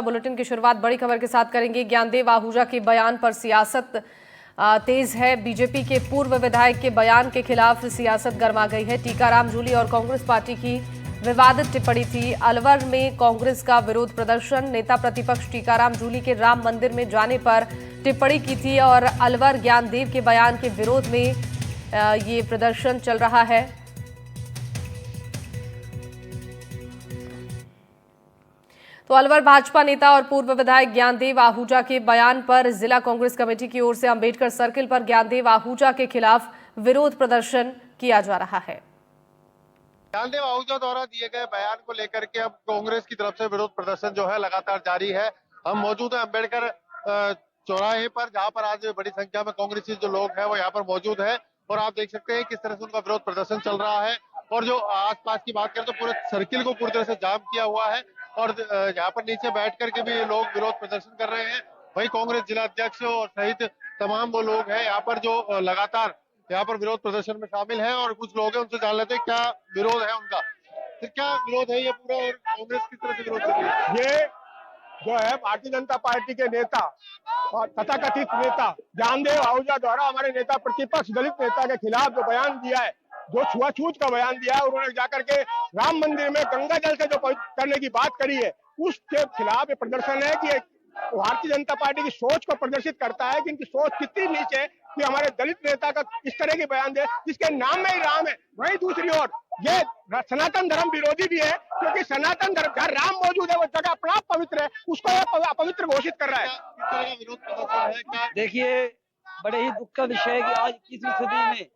Bulletin की शुरुआत बड़ी खबर के साथ करेंगे। ज्ञानदेव आहूजा के बयान पर सियासत तेज है। बीजेपी के पूर्व विधायक के बयान के खिलाफ सियासत गर्मा गई है। टीकाराम जूली और कांग्रेस पार्टी की विवादित टिप्पणी थी। अलवर में कांग्रेस का विरोध प्रदर्शन। नेता प्रतिपक्ष टीकाराम जूली के राम मंदिर में जाने पर टिप्पणी की थी और अलवर ज्ञानदेव के बयान के विरोध में ये प्रदर्शन चल रहा है। तो अलवर भाजपा नेता और पूर्व विधायक ज्ञानदेव आहूजा के बयान पर जिला कांग्रेस कमेटी की ओर से अंबेडकर सर्किल पर ज्ञानदेव आहूजा के खिलाफ विरोध प्रदर्शन किया जा रहा है। ज्ञानदेव आहूजा द्वारा दिए गए बयान को लेकर के अब कांग्रेस की तरफ से विरोध प्रदर्शन जो है लगातार जारी है। हम मौजूद हैं अंबेडकर चौराहे पर, जहां पर आज बड़ी संख्या में कांग्रेसी जो लोग हैं वो यहाँ पर मौजूद है और आप देख सकते हैं किस तरह से उनका विरोध प्रदर्शन चल रहा है। और जो आसपास की बात करें तो पूरे सर्किल को पूरी तरह से जाम किया हुआ है और यहाँ पर नीचे बैठ करके भी लोग विरोध प्रदर्शन कर रहे हैं। वही कांग्रेस जिला अध्यक्ष और सहित तमाम वो लोग हैं यहाँ पर जो लगातार यहाँ पर विरोध प्रदर्शन में शामिल है और कुछ लोग हैं, उनसे जान लेते हैं क्या विरोध है उनका। फिर क्या विरोध है ये पूरा और कांग्रेस किस तरह से विरोध कर रही है? ये जो है भारतीय जनता पार्टी के नेता और तथाकथित नेता ज्ञानदेव आहूजा द्वारा हमारे नेता प्रतिपक्ष दलित नेता के खिलाफ जो बयान दिया है, जो छुआछूत का बयान दिया है, उन्होंने जाकर के राम मंदिर में गंगा जल से जो करने की बात करी है, उसके खिलाफ ये प्रदर्शन है कि भारतीय जनता पार्टी की सोच को प्रदर्शित करता है कि इनकी सोच कितनी नीचे है कि हमारे दलित नेता का इस तरह के बयान दे जिसके नाम में ही राम है। वहीं दूसरी ओर ये सनातन धर्म विरोधी भी है, क्योंकि सनातन धर्म जहाँ राम मौजूद है वो जगह अपना पवित्र है, उसको अपवित्र घोषित कर रहा है। विरोध प्रदर्शन है क्या? देखिए, बड़े ही दुख का विषय है कि आज 21वीं सदी में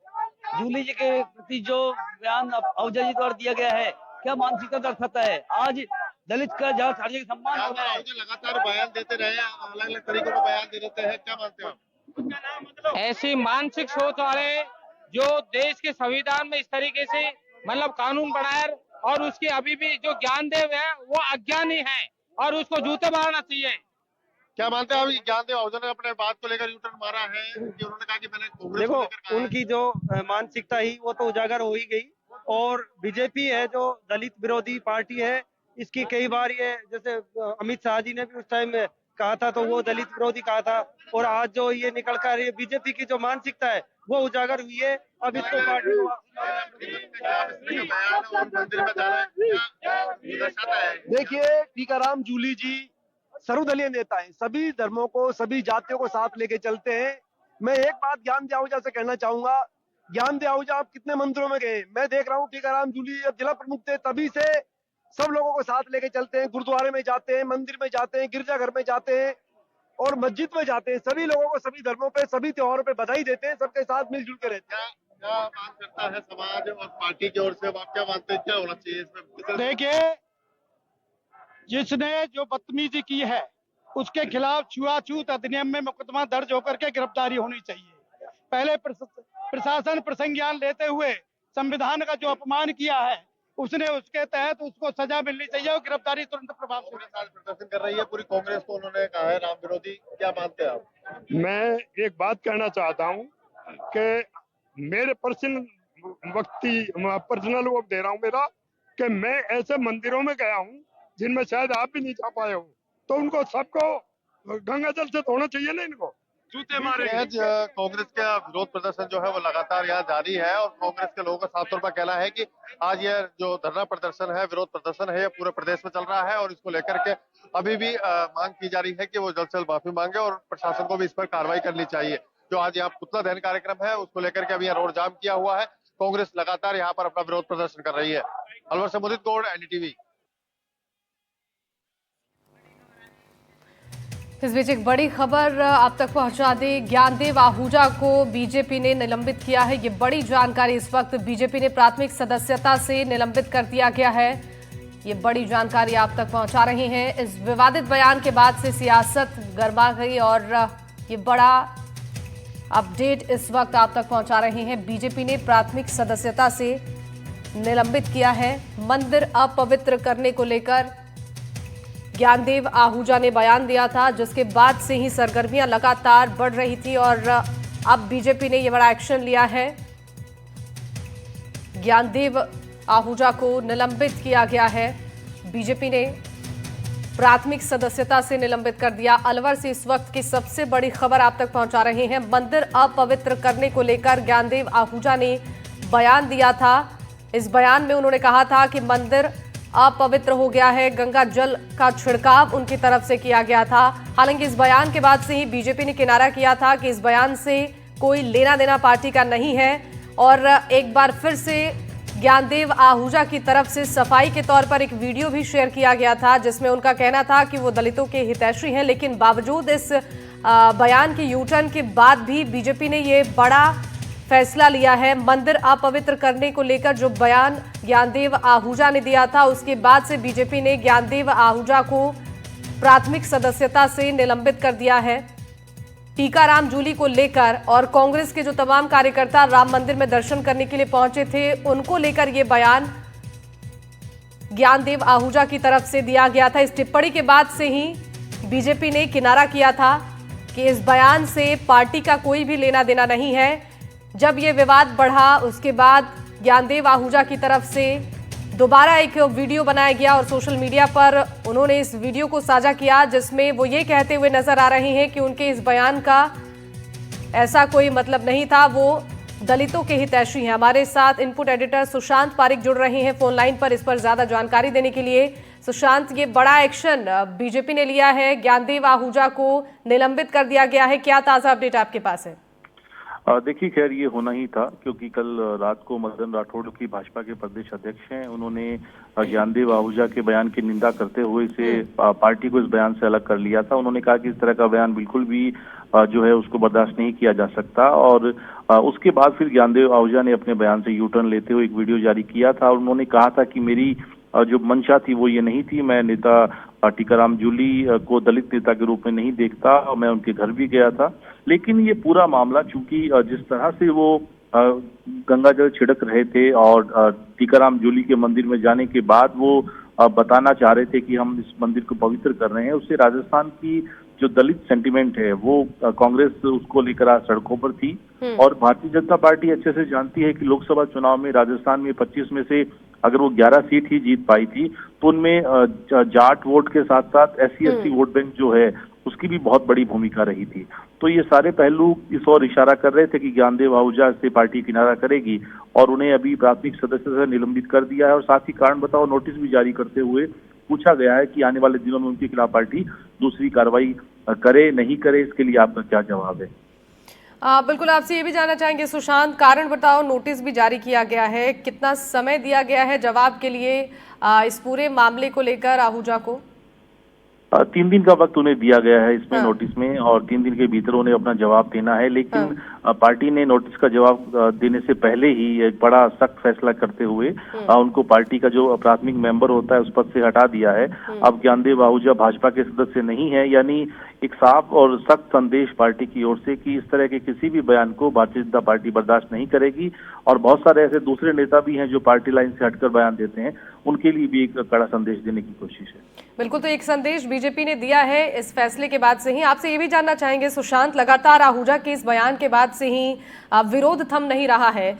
जूली जी के प्रति जो बयान आहूजा जी द्वारा दिया गया है, क्या मानसिकता दर्शाता है। आज दलित का जहाँ सार्वजनिक सम्मान हो रहा है, लगातार बयान देते रहे, अलग अलग तरीकों में बयान दे देते हैं, क्या मानते हो आप? ऐसी मानसिक सोच वाले जो देश के संविधान में इस तरीके से कानून बनाए और उसके अभी भी जो ज्ञानदेव है वो अज्ञानी है और उसको जूते मारना चाहिए। क्या मानते हैं? अभी ज्ञानदेव आहूजा ने अपने बात को लेकर यूटर्न मारा है कि उन्होंने कहा कि मैंने कांग्रेस को लेकर कहा है। उनकी जो मानसिकता ही वो तो उजागर हो ही गई। और बीजेपी है जो दलित विरोधी पार्टी है, इसकी कई बार ये जैसे अमित शाह जी ने भी उस टाइम कहा था तो वो दलित विरोधी कहा था, और आज जो ये निकल कर ये बीजेपी की जो मानसिकता है वो उजागर हुई है। अब इसको पार्टी देखिए, टीकाराम जूली जी सर्वदलीय नेता हैं, सभी धर्मों को सभी जातियों को साथ लेके चलते हैं। मैं एक बात ज्ञानदेव आहूजा से कहना चाहूंगा, ज्ञानदेव आहूजा आप कितने मंदिरों में गए? मैं देख रहा हूँ टीकाराम जूली अब जिला प्रमुख थे तभी से सब लोगों को साथ लेके चलते हैं, गुरुद्वारे में जाते हैं, मंदिर में जाते हैं, गिरजाघर में जाते हैं और मस्जिद में जाते हैं। सभी लोगों को सभी धर्मों पे सभी त्योहारों पे बधाई देते हैं, सबके साथ मिलजुल के रहते हैं। क्या मांग करता है समाज और पार्टी की ओर से? आप क्या मानते हैं क्या होना चाहिए इसमें? देखिए, जिसने जो बदतमीजी की है उसके खिलाफ छुआछूत अधिनियम में मुकदमा दर्ज होकर के गिरफ्तारी होनी चाहिए। पहले प्रशासन प्रसंज्ञान लेते हुए संविधान का जो अपमान किया है उसने उसके तहत उसको सजा मिलनी चाहिए और गिरफ्तारी तुरंत प्रभाव से। प्रदर्शन कर रही है पूरी कांग्रेस को, उन्होंने कहा है राम विरोधी, क्या मानते हैं आप? मैं एक बात कहना चाहता हूँ कि मेरे पर्सनल वो दे रहा हूँ मेरा कि मैं ऐसे मंदिरों में गया हूँ जिनमें शायद आप भी नहीं जा पाए हो, तो उनको सबको गंगा जल से धोना चाहिए ना, इनको जूते मारे। कांग्रेस का विरोध प्रदर्शन जो है वो लगातार यहाँ जारी है और कांग्रेस के लोगों का साफ तौर पर कहना है कि आज ये जो धरना प्रदर्शन है, विरोध प्रदर्शन है, ये पूरे प्रदेश में चल रहा है और इसको लेकर के अभी भी मांग की जा रही है कि वो जल्द से जल्द माफी मांगे और प्रशासन को भी इस पर कार्रवाई करनी चाहिए। जो आज यहाँ पुतला दहन कार्यक्रम है उसको लेकर के अभी यहाँ रोड जाम किया हुआ है। कांग्रेस लगातार यहाँ पर अपना विरोध प्रदर्शन कर रही है। अलवर से मुदित गौड़, एनडीटीवी। इस बीच एक बड़ी खबर आप तक पहुंचा दे। ज्ञानदेव आहूजा को बीजेपी ने निलंबित किया है। ये बड़ी जानकारी इस वक्त बीजेपी ने प्राथमिक सदस्यता से निलंबित कर दिया गया है। ये बड़ी जानकारी आप तक पहुंचा रहे हैं। इस विवादित बयान के बाद से सियासत गरमा गई और ये बड़ा अपडेट इस वक्त आप तक पहुंचा रहे हैं। बीजेपी ने प्राथमिक सदस्यता से निलंबित किया है। मंदिर अपवित्र करने को लेकर ज्ञानदेव आहूजा ने बयान दिया था, जिसके बाद से ही सरगर्मियां लगातार बढ़ रही थी और अब बीजेपी ने यह बड़ा एक्शन लिया है। ज्ञानदेव आहूजा को निलंबित किया गया है। बीजेपी ने प्राथमिक सदस्यता से निलंबित कर दिया। अलवर से इस वक्त की सबसे बड़ी खबर आप तक पहुंचा रहे हैं। मंदिर अपवित्र करने को लेकर ज्ञानदेव आहूजा ने बयान दिया था। इस बयान में उन्होंने कहा था कि मंदिर अपवित्र हो गया है, गंगा जल का छिड़काव उनकी तरफ से किया गया था। हालांकि इस बयान के बाद से ही बीजेपी ने किनारा किया था कि इस बयान से कोई लेना देना पार्टी का नहीं है और एक बार फिर से ज्ञानदेव आहूजा की तरफ से सफाई के तौर पर एक वीडियो भी शेयर किया गया था जिसमें उनका कहना था कि वो दलितों के हितैषी हैं। लेकिन बावजूद इस बयान के यूटर्न के बाद भी बीजेपी ने ये बड़ा फैसला लिया है। मंदिर अपवित्र करने को लेकर जो बयान ज्ञानदेव आहूजा ने दिया था उसके बाद से बीजेपी ने ज्ञानदेव आहूजा को प्राथमिक सदस्यता से निलंबित कर दिया है। टीकाराम जूली को लेकर और कांग्रेस के जो तमाम कार्यकर्ता राम मंदिर में दर्शन करने के लिए पहुंचे थे उनको लेकर यह बयान ज्ञानदेव आहूजा की तरफ से दिया गया था। इस टिप्पणी के बाद से ही बीजेपी ने किनारा किया था कि इस बयान से पार्टी का कोई भी लेना देना नहीं है। जब ये विवाद बढ़ा उसके बाद ज्ञानदेव आहूजा की तरफ से दोबारा एक वीडियो बनाया गया और सोशल मीडिया पर उन्होंने इस वीडियो को साझा किया जिसमें वो ये कहते हुए नजर आ रहे हैं कि उनके इस बयान का ऐसा कोई मतलब नहीं था, वो दलितों के हितैषी हैं। हमारे साथ इनपुट एडिटर सुशांत पारिक जुड़ रहे हैं फोन लाइन पर इस पर ज्यादा जानकारी देने के लिए। सुशांत, ये बड़ा एक्शन बीजेपी ने लिया है, ज्ञानदेव आहूजा को निलंबित कर दिया गया है, क्या ताजा अपडेट आपके पास है? देखिए, खैर ये होना ही था क्योंकि कल रात को मदन राठौड़ की भाजपा के प्रदेश अध्यक्ष हैं, उन्होंने ज्ञानदेव आहूजा के बयान की निंदा करते हुए इसे पार्टी को इस बयान से अलग कर लिया था। उन्होंने कहा कि इस तरह का बयान बिल्कुल भी जो है उसको बर्दाश्त नहीं किया जा सकता और उसके बाद फिर ज्ञानदेव आहूजा ने अपने बयान से यू टर्न लेते हुए एक वीडियो जारी किया था और उन्होंने कहा था कि मेरी जो मंशा थी वो ये नहीं थी, मैं नेता टीकाराम जूली को दलित नेता के रूप में नहीं देखता और मैं उनके घर भी गया था। लेकिन ये पूरा मामला चूंकि जिस तरह से वो गंगा जल छिड़क रहे थे और टीकाराम जूली के मंदिर में जाने के बाद वो बताना चाह रहे थे कि हम इस मंदिर को पवित्र कर रहे हैं, उससे राजस्थान की जो दलित सेंटिमेंट है वो कांग्रेस उसको लेकर आज सड़कों पर थी। और भारतीय जनता पार्टी अच्छे से जानती है कि लोकसभा चुनाव में राजस्थान में 25 में से अगर वो 11 सीट ही जीत पाई थी तो उनमें जाट वोट के साथ साथ SC/ST वोट बैंक जो है उसकी भी बहुत बड़ी भूमिका रही थी। तो ये सारे पहलू इस ओर इशारा कर रहे थे कि ज्ञानदेव आहूजा से पार्टी किनारा करेगी और उन्हें अभी प्राथमिक सदस्यता से निलंबित कर दिया है और साथ ही कारण बताओ नोटिस भी जारी करते हुए पूछा गया है कि आने वाले दिनों में उनके खिलाफ पार्टी दूसरी कार्रवाई करे नहीं करे, इसके लिए आपका क्या जवाब है? बिल्कुल, आपसे ये भी जानना चाहेंगे सुशांत, कारण बताओ नोटिस भी जारी किया गया है, कितना समय दिया गया है जवाब के लिए इस पूरे मामले को लेकर आहूजा को? 3 दिन का वक्त उन्हें दिया गया है इसमें नोटिस में और 3 दिन के भीतर उन्हें अपना जवाब देना है। लेकिन पार्टी ने नोटिस का जवाब देने से पहले ही एक बड़ा सख्त फैसला करते हुए उनको पार्टी का जो प्राथमिक मेंबर होता है उस पद से हटा दिया है। अब ज्ञानदेव आहूजा भाजपा के सदस्य नहीं है, यानी एक साफ और सख्त संदेश पार्टी की ओर से कि इस तरह के किसी भी बयान को भारतीय जनता पार्टी बर्दाश्त नहीं करेगी। और बहुत सारे ऐसे दूसरे नेता भी हैं जो पार्टी लाइन से हटकर बयान देते हैं, उनके लिए भी एक कड़ा संदेश देने की कोशिश है। बिल्कुल, तो एक संदेश बीजेपी ने दिया है इस फैसले के बाद से ही। आपसे ये भी जानना चाहेंगे सुशांत, लगातार आहूजा के इस बयान के बाद से ही विरोध थम नहीं रहा है,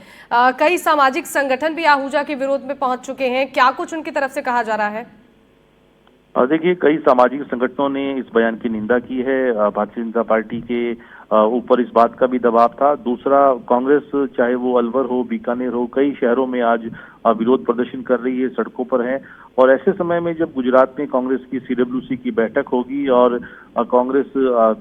कई सामाजिक संगठन भी आहूजा के विरोध में पहुंच चुके हैं, क्या कुछ उनकी तरफ से कहा जा रहा है? देखिए, कई सामाजिक संगठनों ने इस बयान की निंदा की है। भारतीय जनता पार्टी के ऊपर इस बात का भी दबाव था। दूसरा, कांग्रेस चाहे वो अलवर हो, बीकानेर हो, कई शहरों में आज विरोध प्रदर्शन कर रही है, सड़कों पर है। और ऐसे समय में जब गुजरात में कांग्रेस की CWC की बैठक होगी और कांग्रेस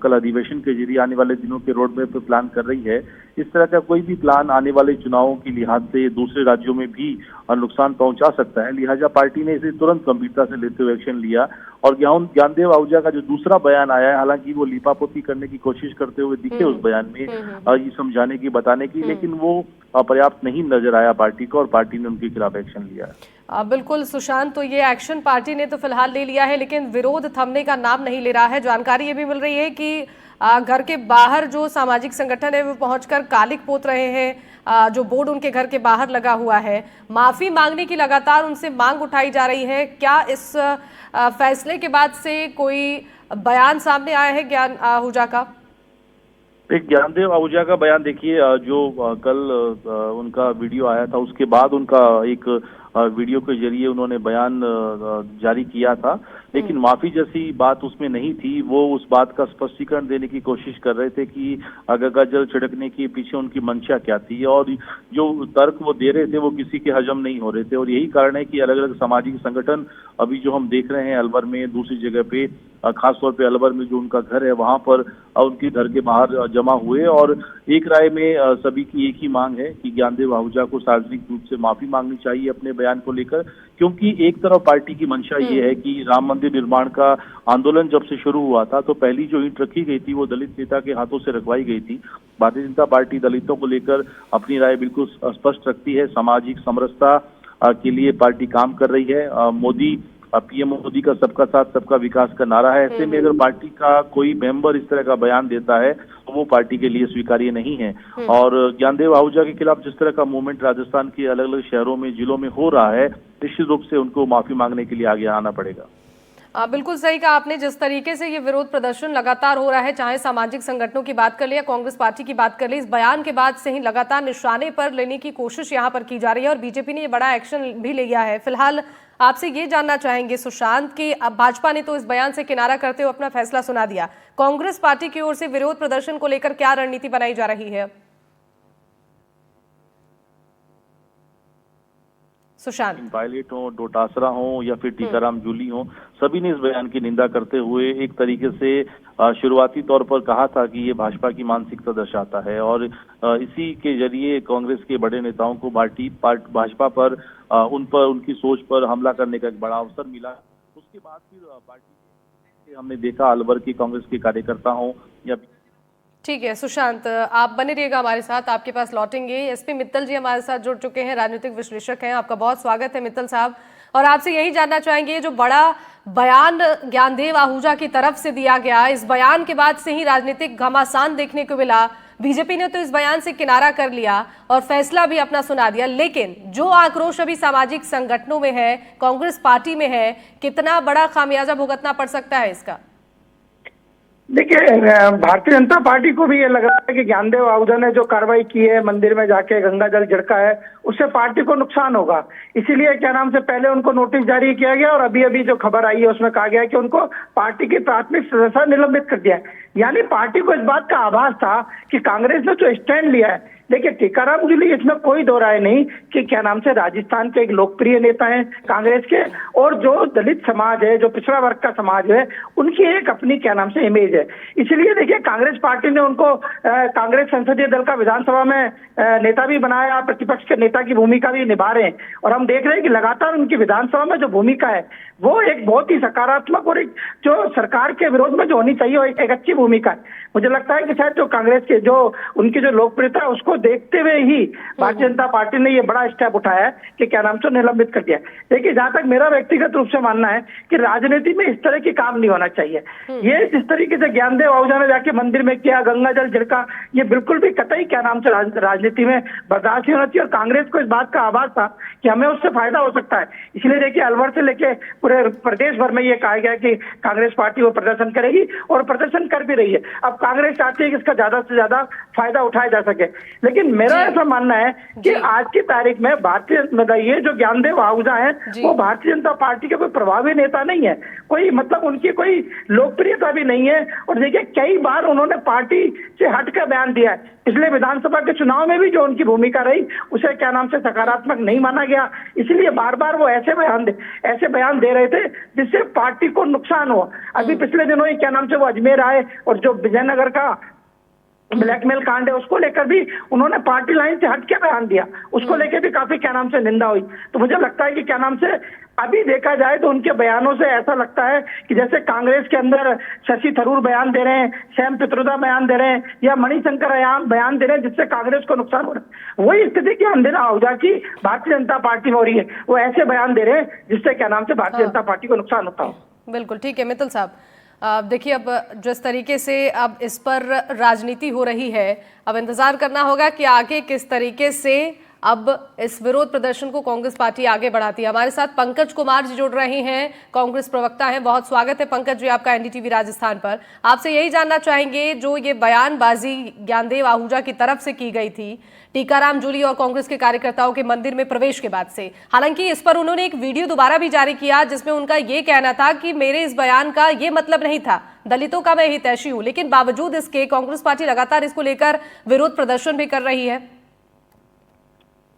कल अधिवेशन के जरिए आने वाले दिनों के रोड मैप पे प्लान कर रही है, इस तरह का कोई भी प्लान आने वाले चुनावों के लिहाज से दूसरे राज्यों में भी नुकसान पहुंचा सकता है। लिहाजा पार्टी ने इसे तुरंत गंभीरता से लेते हुए एक्शन लिया और ज्ञानदेव आहूजा का जो दूसरा बयान आया है, हालांकि वो लिपापोती करने की कोशिश करते हुए दिखे उस बयान में ये समझाने की, बताने की, लेकिन वो पर्याप्त नहीं नजर आया पार्टी को और पार्टी ने उनके खिलाफ एक्शन लिया है। बिल्कुल सुशांत, तो ये एक्शन पार्टी ने तो फिलहाल ले लिया है लेकिन विरोध थमने का नाम नहीं ले रहा है। जानकारी ये भी मिल रही है कि घर के बाहर जो सामाजिक संगठन है वो पहुंचकर कालिक पोत रहे हैं, जो बोर्ड उनके घर के बाहर लगा हुआ है, माफी मांगने की लगातार उनसे मांग उठाई जा रही है। क्या इस फैसले के बाद से कोई बयान सामने आया है ज्ञान आहूजा का? एक ज्ञानदेव आहूजा का बयान देखिए, जो कल उनका वीडियो आया था उसके बाद उनका एक वीडियो के जरिए उन्होंने बयान जारी किया था, लेकिन माफी जैसी बात उसमें नहीं थी। वो उस बात का स्पष्टीकरण देने की कोशिश कर रहे थे कि गंगा जल छिड़कने के पीछे उनकी मंशा क्या थी, और जो तर्क वो दे रहे थे वो किसी के हजम नहीं हो रहे थे। और यही कारण है कि अलग अलग सामाजिक संगठन अभी जो हम देख रहे हैं अलवर में, दूसरी जगह पे खासतौर पे अलवर में जो उनका घर है वहां पर उनके घर के बाहर जमा हुए, और एक राय में सभी की एक ही मांग है कि ज्ञानदेव आहूजा को सार्वजनिक रूप से माफी मांगनी चाहिए अपने बयान को लेकर, क्योंकि एक तरफ पार्टी की मंशा ये है कि राम मंदिर निर्माण का आंदोलन जब से शुरू हुआ था तो पहली जो ईंट रखी गई थी वो दलित नेता के हाथों से रखवाई गई थी। भारतीय जनता पार्टी दलितों को लेकर अपनी राय बिल्कुल स्पष्ट रखती है, सामाजिक समरसता के लिए पार्टी काम कर रही है। मोदी पीएम मोदी का सबका साथ सबका विकास का नारा है। ऐसे में अगर पार्टी का कोई मेंबर इस तरह का बयान देता है तो वो पार्टी के लिए स्वीकार्य नहीं है। और ज्ञानदेव आहूजा के खिलाफ जिस तरह का मूवमेंट राजस्थान के अलग अलग शहरों में, जिलों में हो रहा है, निश्चित रूप से उनको माफी मांगने के लिए आगे आना पड़ेगा। बिल्कुल सही कहा आपने। जिस तरीके से ये विरोध प्रदर्शन लगातार हो रहा है, चाहे सामाजिक संगठनों की बात कर ले या कांग्रेस पार्टी की बात कर ले, इस बयान के बाद से ही लगातार निशाने पर लेने की कोशिश यहाँ पर की जा रही है और बीजेपी ने ये बड़ा एक्शन भी लिया है। फिलहाल आपसे ये जानना चाहेंगे सुशांत कि अब भाजपा ने तो इस बयान से किनारा करते हुए अपना फैसला सुना दिया, कांग्रेस पार्टी की ओर से विरोध प्रदर्शन को लेकर क्या रणनीति बनाई जा रही है? सुशांत, पायलट हो, डोटासरा हो या फिर टीकाराम जूली हो, सभी ने इस बयान की निंदा करते हुए एक तरीके से शुरुआती तौर पर कहा था कि ये भाजपा की मानसिकता दर्शाता है, और इसी के जरिए कांग्रेस के बड़े नेताओं को भाजपा पर उन पर उनकी सोच पर हमला करने का एक बड़ा अवसर मिला। उसके बाद फिर पार्टी हमने देखा अलवर के कांग्रेस के कार्यकर्ता हों या ठीक है सुशांत, आप बने रहिएगा हमारे साथ, आपके पास लौटेंगे। एसपी मित्तल जी हमारे साथ जुड़ चुके हैं, राजनीतिक विश्लेषक हैं। आपका बहुत स्वागत है मित्तल साहब, और आपसे यही जानना चाहेंगे जो बड़ा बयान ज्ञानदेव आहूजा की तरफ से दिया गया, इस बयान के बाद से ही राजनीतिक घमासान देखने को मिला। बीजेपी ने तो इस बयान से किनारा कर लिया और फैसला भी अपना सुना दिया, लेकिन जो आक्रोश अभी सामाजिक संगठनों में है, कांग्रेस पार्टी में है, कितना बड़ा खामियाजा भुगतना पड़ सकता है इसका? देखिए, भारतीय जनता पार्टी को भी ये लग रहा है कि ज्ञानदेव आहूजा ने जो कार्रवाई की है, मंदिर में जाके गंगा जल छिड़का है, उससे पार्टी को नुकसान होगा। इसीलिए क्या नाम से पहले उनको नोटिस जारी किया गया और अभी अभी जो खबर आई है उसमें कहा गया कि उनको पार्टी की प्राथमिक सदस्यता निलंबित कर दिया है। यानी पार्टी को इस बात का आभास था कि कांग्रेस ने जो स्टैंड लिया है, देखिए टीकाराम जूली, इसमें कोई दो राय नहीं कि क्या नाम से राजस्थान के एक लोकप्रिय नेता हैं कांग्रेस के, और जो दलित समाज है, जो पिछड़ा वर्ग का समाज है, उनकी एक अपनी क्या नाम से इमेज है। इसलिए देखिए कांग्रेस पार्टी ने उनको कांग्रेस संसदीय दल का विधानसभा में नेता भी बनाया, प्रतिपक्ष के नेता की भूमिका भी निभा रहे हैं, और हम देख रहे हैं कि लगातार उनकी विधानसभा में जो भूमिका है वो एक बहुत ही सकारात्मक और एक जो सरकार के विरोध में जो होनी चाहिए वो एक अच्छी भूमिका है। मुझे लगता है कि शायद जो कांग्रेस के जो उनकी जो लोकप्रियता है उसको देखते हुए ही भारतीय जनता पार्टी ने ये बड़ा स्टेप उठाया है कि क्या नाम से निलंबित कर दिया। देखिए, जहां तक मेरा व्यक्तिगत रूप से मानना है कि राजनीति में इस तरह की काम नहीं होना चाहिए। ये जिस तरीके से ज्ञानदेव आहूजा ने जाके मंदिर में किया, गंगा जल छिड़का, ये बिल्कुल भी कतई क्या नाम से राजनीति में बर्दाश्त नहीं होना चाहिए, और कांग्रेस को इस बात का आभास था कि हमें उससे फायदा हो सकता है। इसलिए देखिए अलवर से लेके पूरे प्रदेश भर में ये कहा गया कि कांग्रेस पार्टी वो प्रदर्शन करेगी और प्रदर्शन कर भी रही है। अब कांग्रेस चाहती है कि इसका ज्यादा से ज्यादा फायदा उठाया जा सके, लेकिन मेरा ऐसा मानना है कि आज की तारीख में भारतीय ये जो ज्ञानदेव आहूजा है वो भारतीय जनता पार्टी के कोई प्रभावी नेता नहीं है, कोई मतलब उनकी कोई लोकप्रियता भी नहीं है। और देखिए कई बार उन्होंने पार्टी से हटकर बयान दिया है, इसलिए विधानसभा के चुनाव में भी जो उनकी भूमिका रही उसे क्या नाम से सकारात्मक नहीं माना गया। इसलिए बार बार वो ऐसे बयान दे रहे थे जिससे पार्टी को नुकसान हो। अभी पिछले दिनों ही क्या नाम से वो अजमेर आए और जो विजयनगर का ब्लैकमेल कांड है उसको लेकर भी उन्होंने पार्टी लाइन से हटके बयान दिया, उसको लेकर भी काफी क्या नाम से निंदा हुई। तो मुझे लगता है कि क्या नाम से अभी देखा जाए तो उनके बयानों से ऐसा लगता है कि जैसे कांग्रेस के अंदर शशि थरूर बयान दे रहे हैं, सैम पित्रोदा बयान दे रहे हैं, या मणिशंकर बयान दे रहे हैं जिससे कांग्रेस को नुकसान हो रहा है। वही स्थिति ज्ञानदेव आहूजा की भारतीय जनता पार्टी में हो रही है, वो ऐसे बयान दे रहे हैं जिससे क्या नाम से भारतीय जनता पार्टी को नुकसान होता हो। बिल्कुल ठीक है मित्तल साहब, देखिए अब जिस तरीके से अब इस पर राजनीति हो रही है, अब इंतजार करना होगा कि आगे किस तरीके से अब इस विरोध प्रदर्शन को कांग्रेस पार्टी आगे बढ़ाती है। हमारे साथ पंकज कुमार जी जुड़ रहे हैं, कांग्रेस प्रवक्ता हैं। बहुत स्वागत है पंकज जी आपका एनडीटीवी राजस्थान पर। आपसे यही जानना चाहेंगे, जो ये बयानबाजी ज्ञानदेव आहूजा की तरफ से की गई थी टीकाराम जूली और कांग्रेस के कार्यकर्ताओं के मंदिर में प्रवेश के बाद से, हालांकि इस पर उन्होंने एक वीडियो दोबारा भी जारी किया जिसमें उनका ये कहना था कि मेरे इस बयान का ये मतलब नहीं था, दलितों का मैं हितैषी हूं, लेकिन बावजूद इसके कांग्रेस पार्टी लगातार इसको लेकर विरोध प्रदर्शन भी कर रही है।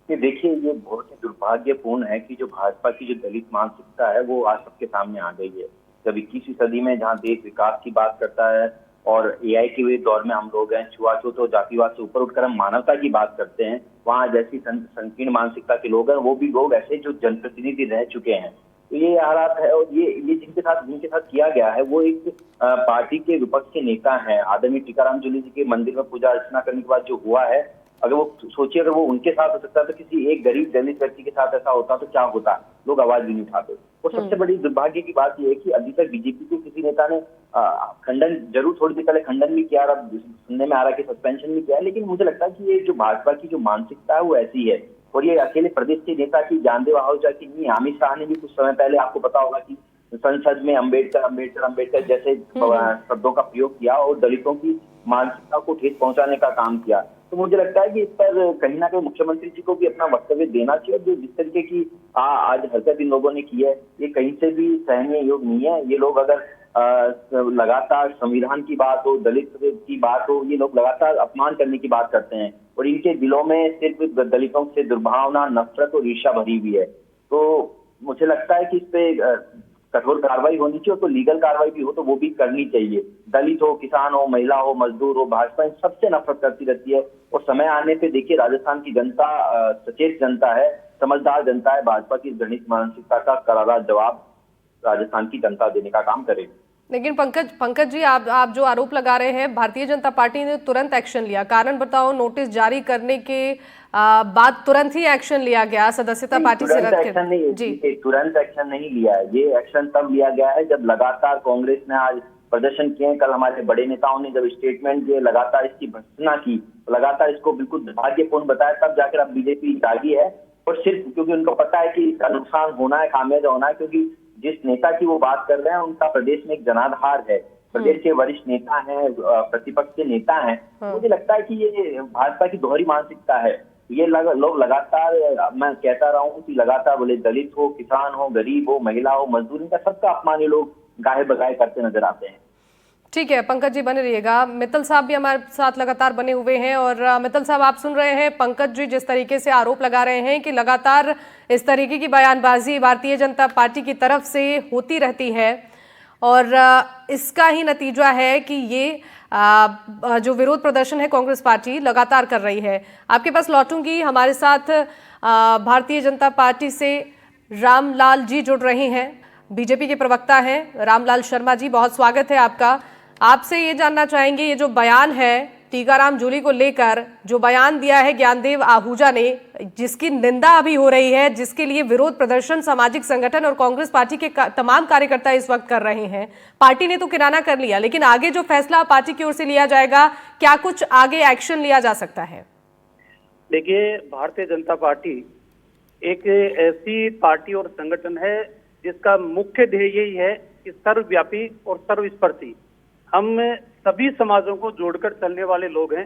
देखिए, ये बहुत ही दुर्भाग्यपूर्ण है कि जो भाजपा की जो दलित मानसिकता है वो आज सबके सामने आ गई है। जब 21वीं सदी में जहां देश विकास की बात करता है और एआई के दौर में हम लोग हैं, छुआछूत और जातिवाद से ऊपर उठकर हम मानवता की बात करते हैं, वहां जैसी संकीर्ण मानसिकता के लोग हैं वो भी लोग ऐसे जो जनप्रतिनिधि रह चुके हैं। तो ये हालात है और ये जिनके साथ किया गया है वो एक पार्टी के विपक्ष के नेता हैं। आदरणीय टीकाराम जूली जी के मंदिर में पूजा अर्चना करने के बाद जो हुआ है, अगर वो सोचिए अगर वो उनके साथ हो सकता है तो किसी एक गरीब दलित व्यक्ति के साथ ऐसा होता तो क्या होता, लोग आवाज भी नहीं उठाते। और सबसे बड़ी दुर्भाग्य की बात यह है कि अभी तक बीजेपी के किसी नेता ने खंडन, जरूर थोड़ी देर पहले खंडन भी किया, अब सुनने में आ रहा है कि सस्पेंशन भी किया है, लेकिन मुझे लगता है कि ये जो भाजपा की जो मानसिकता है वो ऐसी है। और ये अकेले प्रदेश के नेता की ज्ञानदेव आहूजा की नहीं, अमित शाह ने भी कुछ समय पहले आपको पता होगा कि संसद में अम्बेडकर जैसे शब्दों का प्रयोग किया और दलितों की मानसिकता को ठेस पहुंचाने का काम किया। तो मुझे लगता है कि इस पर कहीं ना कहीं मुख्यमंत्री जी को भी अपना वक्तव्य देना चाहिए। जो जिस तरीके की आज हरकत इन लोगों ने की है ये कहीं से भी सहनीय योग नहीं है। ये लोग अगर लगातार संविधान की बात हो, दलित की बात हो, ये लोग लगातार अपमान करने की बात करते हैं और इनके दिलों में सिर्फ दलितों से दुर्भावना, नफरत और ईर्ष्या भरी हुई है। तो मुझे लगता है कि इस पे कठोर कार्रवाई होनी चाहिए, तो लीगल कार्रवाई भी हो तो वो भी करनी चाहिए। दलित हो, किसान हो, महिला हो, मजदूर हो, भाजपा इन सबसे नफरत करती रहती है और समय आने पे देखिए राजस्थान की जनता सचेत जनता है, समझदार जनता है। भाजपा की दलित मानसिकता का करारा जवाब राजस्थान की जनता देने का काम करेगी। लेकिन पंकज जी, आप जो आरोप लगा रहे हैं, भारतीय जनता पार्टी ने तुरंत एक्शन लिया, कारण बताओ। नोटिस जारी करने के बाद तुरंत ही एक्शन लिया गया, सदस्यता पार्टी से रद्द कर। जी, तुरंत एक्शन नहीं लिया है। ये एक्शन तब लिया गया है जब लगातार कांग्रेस ने आज प्रदर्शन किए। कल हमारे बड़े नेताओं ने जब स्टेटमेंट दिए, लगातार इसकी भर्त्सना की, लगातार इसको बिल्कुल दुर्भाग्यपूर्ण बताया, तब जाकर अब बीजेपी जागी है। और सिर्फ क्योंकि उनको पता है कि इसका नुकसान होना है, खामियाजा होना है, क्योंकि जिस नेता की वो बात कर रहे हैं उनका प्रदेश में एक जनाधार है, प्रदेश के वरिष्ठ नेता हैं, प्रतिपक्ष के नेता हैं। मुझे लगता है कि ये भाजपा की दोहरी मानसिकता है। ये लोग लगातार, मैं कहता रहा हूँ कि लगातार बोले दलित हो, किसान हो, गरीब हो, महिला हो, मजदूर, इनका सबका अपमान ये लोग गाहे बगाए करते नजर आते हैं। ठीक है पंकज जी, बने रहिएगा। मित्तल साहब भी हमारे साथ लगातार बने हुए हैं। और मित्तल साहब, आप सुन रहे हैं पंकज जी जिस तरीके से आरोप लगा रहे हैं कि लगातार इस तरीके की बयानबाजी भारतीय जनता पार्टी की तरफ से होती रहती है और इसका ही नतीजा है कि ये जो विरोध प्रदर्शन है कांग्रेस पार्टी लगातार कर रही है। आपके पास लौटूंगी। हमारे साथ भारतीय जनता पार्टी से रामलाल जी जुड़ रहे हैं, बीजेपी के प्रवक्ता हैं रामलाल शर्मा जी, बहुत स्वागत है आपका। आपसे ये जानना चाहेंगे, ये जो बयान है टीकाराम जूली को लेकर, जो बयान दिया है ज्ञानदेव आहूजा ने, जिसकी निंदा अभी हो रही है, जिसके लिए विरोध प्रदर्शन सामाजिक संगठन और कांग्रेस पार्टी के तमाम कार्यकर्ता इस वक्त कर रहे हैं। पार्टी ने तो किराना कर लिया, लेकिन आगे जो फैसला पार्टी की ओर से लिया जाएगा, क्या कुछ आगे एक्शन लिया जा सकता है? देखिए, भारतीय जनता पार्टी एक ऐसी पार्टी और संगठन है जिसका मुख्य ध्येय यही है कि सर्वव्यापी और सर्वस्पर्शी, हम सभी समाजों को जोड़कर चलने वाले लोग हैं,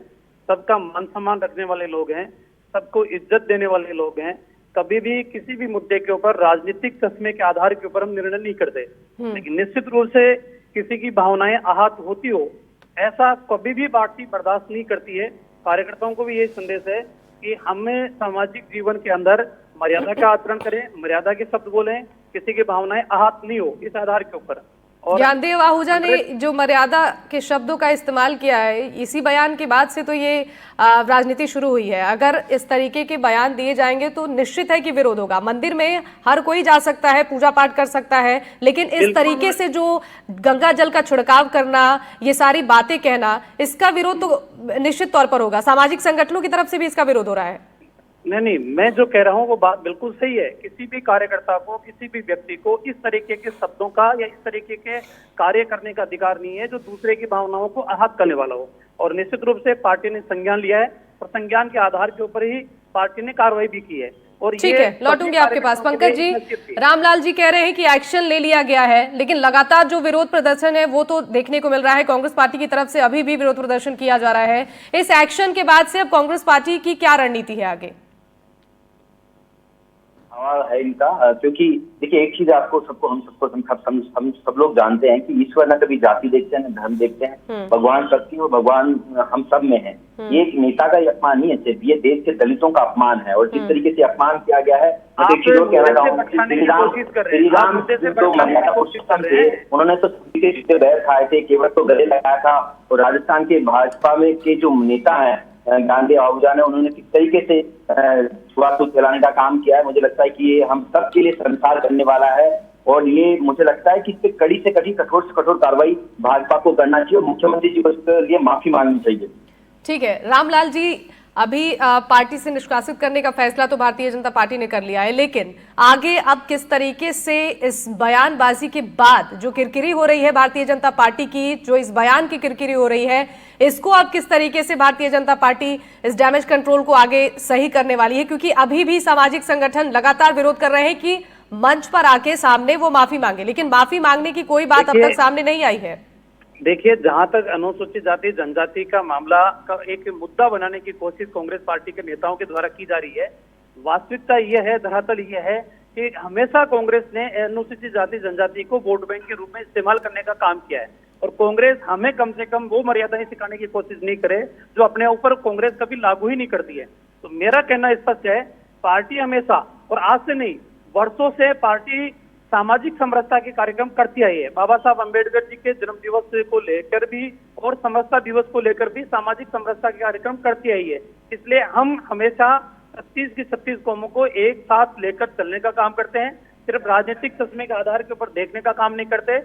सबका मान सम्मान रखने वाले लोग हैं, सबको इज्जत देने वाले लोग हैं। कभी भी किसी भी मुद्दे के ऊपर राजनीतिक चश्मे के आधार के ऊपर हम निर्णय नहीं करते, लेकिन निश्चित रूप से किसी की भावनाएं आहत होती हो, ऐसा कभी भी पार्टी बर्दाश्त नहीं करती है। कार्यकर्ताओं को भी यही संदेश है कि हमें सामाजिक जीवन के अंदर मर्यादा का आचरण करें, मर्यादा के शब्द बोलें, किसी की भावनाएं आहत नहीं हो, इस आधार के ऊपर। ज्ञानदेव आहूजा ने जो मर्यादा के शब्दों का इस्तेमाल किया है, इसी बयान के बाद से तो ये राजनीति शुरू हुई है। अगर इस तरीके के बयान दिए जाएंगे तो निश्चित है कि विरोध होगा। मंदिर में हर कोई जा सकता है, पूजा पाठ कर सकता है, लेकिन इस तरीके से जो गंगा जल का छिड़काव करना, ये सारी बातें कहना, इसका विरोध तो निश्चित तौर पर होगा। सामाजिक संगठनों की तरफ से भी इसका विरोध हो रहा है। नहीं, मैं जो कह रहा हूँ वो बात बिल्कुल सही है। किसी भी कार्यकर्ता को, किसी भी व्यक्ति को इस तरीके के शब्दों का या इस तरीके के कार्य करने का अधिकार नहीं है जो दूसरे की भावनाओं को आहत करने वाला हो। और निश्चित रूप से पार्टी ने संज्ञान लिया है और संज्ञान के आधार के ऊपर ही पार्टी ने कार्रवाई भी की है। और ठीक है, लौटूंगी आपके पास। पंकज जी, रामलाल जी कह रहे हैं कि एक्शन ले लिया गया है, लेकिन लगातार जो विरोध प्रदर्शन है वो तो देखने को मिल रहा है। कांग्रेस पार्टी की तरफ से अभी भी विरोध प्रदर्शन किया जा रहा है। इस एक्शन के बाद से अब कांग्रेस पार्टी की क्या रणनीति है आगे? है इनका, क्योंकि देखिए एक चीज आपको हम सब लोग जानते हैं कि ईश्वर न कभी जाति देखते हैं न धर्म देखते हैं, भगवान सबकी और भगवान हम सब में है। ये एक नेता का ही अपमान नहीं है, सिर्फ ये देश के दलितों का अपमान है। और जिस तरीके से अपमान किया गया है, उन्होंने तो बैर खाए थे, केवल तो गले लगाया था। और राजस्थान के भाजपा में के जो नेता है गांधी आहूजा ने, उन्होंने किस तरीके से छुआछूत फैलाने का काम किया है, मुझे लगता है कि ये हम सब के लिए संसार करने वाला है। और ये मुझे लगता है कि इस पे कड़ी से कठोर कार्रवाई भाजपा को करना चाहिए और मुख्यमंत्री जी को इसके लिए माफी मांगनी चाहिए। ठीक है रामलाल जी, अभी पार्टी से निष्कासित करने का फैसला तो भारतीय जनता पार्टी ने कर लिया है, लेकिन आगे अब किस तरीके से इस बयानबाजी के बाद जो किरकिरी हो रही है भारतीय जनता पार्टी की, जो इस बयान की किरकिरी हो रही है, इसको अब किस तरीके से भारतीय जनता पार्टी इस डैमेज कंट्रोल को आगे सही करने वाली है? क्योंकि अभी भी सामाजिक संगठन लगातार विरोध कर रहे हैं कि मंच पर आके सामने वो माफी मांगे, लेकिन माफी मांगने की कोई बात अब तक सामने नहीं आई है। देखिए, जहां तक अनुसूचित जाति जनजाति का मामला का एक मुद्दा बनाने की कोशिश कांग्रेस पार्टी के नेताओं के द्वारा की जा रही है, वास्तविकता यह है, धरातल यह है कि हमेशा कांग्रेस ने अनुसूचित जाति जनजाति को वोट बैंक के रूप में इस्तेमाल करने का काम किया है। और कांग्रेस हमें कम से कम वो मर्यादाएं सिखाने की कोशिश नहीं करे जो अपने ऊपर कांग्रेस कभी लागू ही नहीं करती है। तो मेरा कहना स्पष्ट है, पार्टी हमेशा, और आज से नहीं वर्षों से पार्टी सामाजिक समरसता के कार्यक्रम करती आई है। बाबा साहब अम्बेडकर जी के जन्म दिवस को लेकर भी और समरसता दिवस को लेकर भी सामाजिक समरसता के कार्यक्रम करती आई है। इसलिए हम हमेशा 36 की 36 कौमों को एक साथ लेकर चलने का काम करते हैं। सिर्फ राजनीतिक चश्मे के आधार के ऊपर देखने का काम नहीं करते।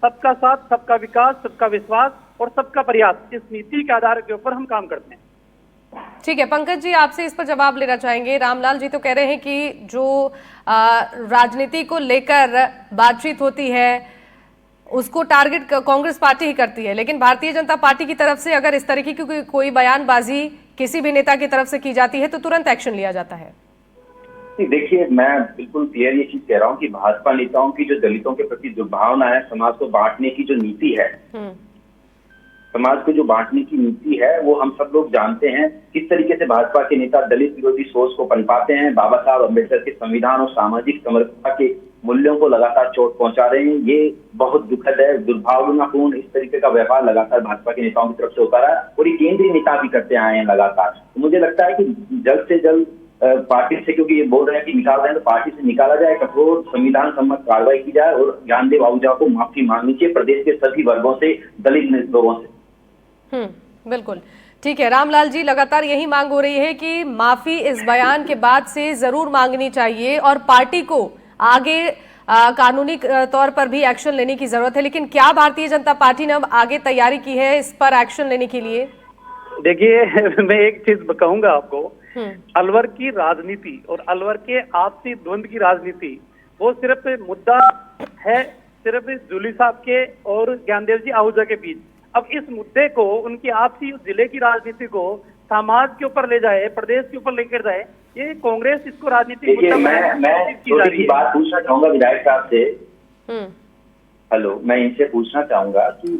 सबका साथ, सबका विकास, सबका विश्वास और सबका प्रयास, इस नीति के आधार के ऊपर हम काम करते हैं। ठीक है पंकज जी, आपसे इस पर जवाब लेना चाहेंगे। रामलाल जी तो कह रहे हैं कि जो राजनीति को लेकर बातचीत होती है उसको टारगेट कांग्रेस पार्टी ही करती है, लेकिन भारतीय जनता पार्टी की तरफ से अगर इस तरीके की कोई बयानबाजी किसी भी नेता की तरफ से की जाती है तो तुरंत एक्शन लिया जाता है। देखिए, मैं बिल्कुल क्लियर ये चीज कह रहा हूँ कि भाजपा नेताओं की जो दलितों के प्रति जो भावना है, समाज को बांटने की जो नीति है, समाज को जो बांटने की नीति है, वो हम सब लोग जानते हैं किस तरीके से भाजपा के नेता दलित विरोधी सोच को पनपाते हैं। बाबा साहब अम्बेडकर के संविधान और सामाजिक समरसता के मूल्यों को लगातार चोट पहुंचा रहे हैं। ये बहुत दुखद है, दुर्भावनापूर्ण इस तरीके का व्यवहार लगातार भाजपा के नेताओं की तरफ से होता रहा है और ये केंद्रीय नेता भी करते आए हैं लगातार। तो मुझे लगता है कि जल्द से जल्द पार्टी से, क्योंकि ये बोल रहे हैं कि निकाल रहे हैं, तो पार्टी से निकाला जाए, कठोर संविधान सम्मत कार्रवाई की जाए और ज्ञानदेव आहूजा को माफी मांगनी चाहिए प्रदेश के सभी वर्गों से, दलित लोगों से। बिल्कुल ठीक है रामलाल जी, लगातार यही मांग हो रही है कि माफी इस बयान के बाद से जरूर मांगनी चाहिए और पार्टी को आगे कानूनी तौर पर भी एक्शन लेने की जरूरत है। लेकिन क्या भारतीय जनता पार्टी ने अब आगे तैयारी की है इस पर एक्शन लेने के लिए? देखिए, मैं एक चीज कहूंगा आपको, अलवर की राजनीति और अलवर के आपसी द्वंद की राजनीति वो सिर्फ मुद्दा है सिर्फ जूली साहब के और ज्ञानदेव जी आहूजा के बीच। अब इस मुद्दे को, उनकी आपसी जिले की राजनीति को समाज के ऊपर ले जाए, प्रदेश के ऊपर लेकर जाए, ये कांग्रेस इसको राजनीतिक मुद्दा मैं छोटी सी बात पूछना चाहूंगा विधायक साहब से। हेलो, मैं इनसे पूछना चाहूंगा कि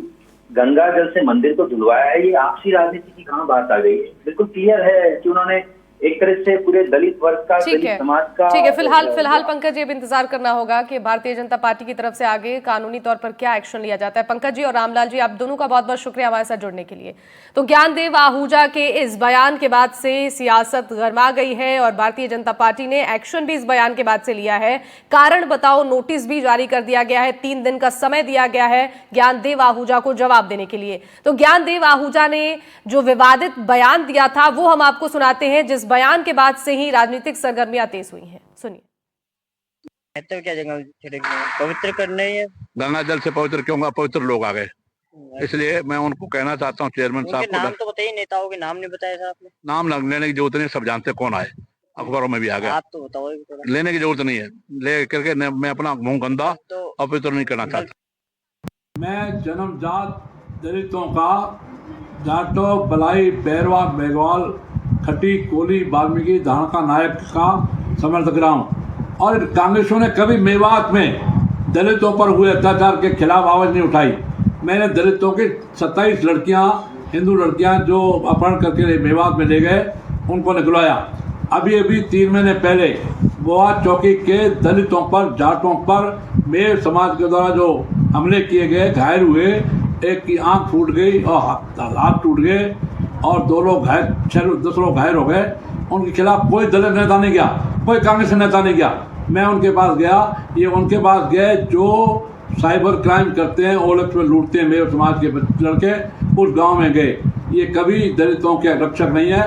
गंगा जल से मंदिर को धुलवाया है, ये आपसी राजनीति की कहाँ बात आ गई? बिल्कुल क्लियर है कि उन्होंने एक तरह से पूरे दलित वर्ग का, दलित समाज का। ठीक है, फिलहाल पंकज जी अब इंतजार करना होगा कि भारतीय जनता पार्टी की तरफ से आगे कानूनी तौर पर क्या एक्शन लिया जाता है। पंकज जी और रामलाल जी, आप दोनों का बहुत बहुत शुक्रिया हमारे साथ जुड़ने के लिए। तो ज्ञानदेव आहूजा के इस बयान के बाद से सियासत गरमा गई है और भारतीय जनता पार्टी ने एक्शन भी इस बयान के बाद से लिया है। कारण बताओ नोटिस भी जारी कर दिया गया है, 3 दिन का समय दिया गया है ज्ञानदेव आहूजा को जवाब देने के लिए। तो ज्ञानदेव आहूजा ने जो विवादित बयान दिया था वो हम आपको सुनाते हैं, जिस बयान के बाद से ही राजनीतिक सरगर्मियां तेज हुई हैं। सुनिए। तो क्या जगह पवित्र करने है, गंगा जल से पवित्र क्यों? पवित्र लोग आ गए, इसलिए मैं उनको कहना चाहता हूँ चेयरमैन साहब को। नाम तो बताइए, नेताओं के नाम नहीं बताया सर आपने। नाम लेने की जरूरत नहीं, सब जानते कौन आए, अखबारों में भी आ गया। आप तो बताओ, लेने की जरूरत नहीं है, ले करके मैं अपना मुंह गंदा तो अपवित्र नहीं करना चाहता। मैं जन्मजात दलितों का जाटो, बलाई, बैरवा, मेघवाल खट्टी, कोली, वाल्मीकि, धारणका नायक का समर्थक रहा हूँ। और कांग्रेसों ने कभी मेवात में दलितों पर हुए अत्याचार के खिलाफ आवाज़ नहीं उठाई। मैंने दलितों की 27 लड़कियाँ, हिंदू लड़कियाँ जो अपहरण करके मेवात में ले गए, उनको निकलवाया। अभी 3 महीने पहले बोआ चौकी के दलितों पर, जाटों पर मेर समाज के द्वारा जो हमले किए गए, घायल हुए, एक की आंख फूट गई और हाथ टूट गए और 2 लोग घायल, 10 लोग घायल हो गए। उनके खिलाफ कोई दलित नेता नहीं गया, कोई कांग्रेस नेता नहीं गया। मैं उनके पास गया, ये उनके पास गए जो साइबर क्राइम करते हैं, ओलक्स में लूटते हैं मेरे समाज के लड़के, उस गांव में गए। ये कभी दलितों के रक्षक नहीं है।